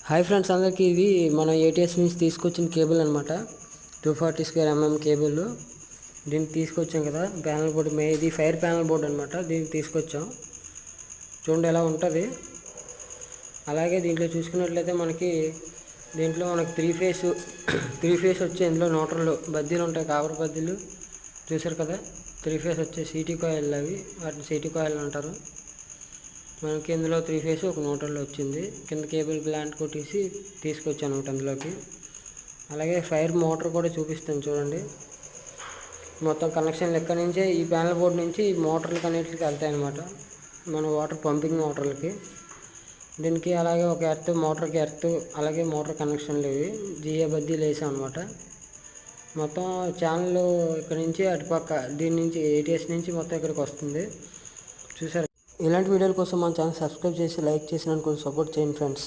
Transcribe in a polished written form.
Hi friends, అందరికీ ఇది మన ఏటీఎస్ నుంచి తీసుకొచ్చిన కేబుల్ అనమాట. 240 కేబుల్. దీన్ని తీసుకొచ్చాం కదా, ప్యానల్ బోర్డు ఇది ఫైర్ ప్యానల్ బోర్డు అనమాట. దీన్ని తీసుకొచ్చాం, చూడండి ఎలా ఉంటుంది. అలాగే దీంట్లో చూసుకున్నట్లయితే దీంట్లో మనకి త్రీ ఫేస్ వచ్చే ఇందులో నోటర్లు బద్దీలు ఉంటాయి, కాపర్ బద్దీలు చూసారు కదా. 3 ఫేస్ వచ్చే సీటీ కాయిల్, అవి వాటిని సీటీ కాయిల్ అంటారు. మనకి ఇందులో 3 ఫేస్ ఒక నోటర్లో వచ్చింది. కింద కేబుల్ ప్లాంట్ కొట్టేసి తీసుకొచ్చాను ఒకటి అందులోకి. అలాగే ఫైర్ మోటార్ కూడా చూపిస్తాను చూడండి. మొత్తం కనెక్షన్లు ఎక్కడి నుంచే ఈ ప్యానల్ బోర్డు నుంచి ఈ మోటార్లకి అన్నిటికి వెళ్తాయి అన్నమాట, మన వాటర్ పంపింగ్ మోటార్లకి. దీనికి అలాగే ఒక మోటార్కి ఎర్త్, అలాగే మోటార్ కనెక్షన్లు ఇవి జిఏ బద్దీలు వేసాం అనమాట. మొత్తం ఛానల్ ఇక్కడ నుంచి అటుపక్క, దీని నుంచి ఏటీఎస్ నుంచి మొత్తం ఇక్కడికి వస్తుంది చూసారు. ఇలాంటి వీడియోల కోసం మన ఛానల్ సబ్స్క్రైబ్ చేసి లైక్ చేసినందుకు సపోర్ట్ చేయండి ఫ్రెండ్స్.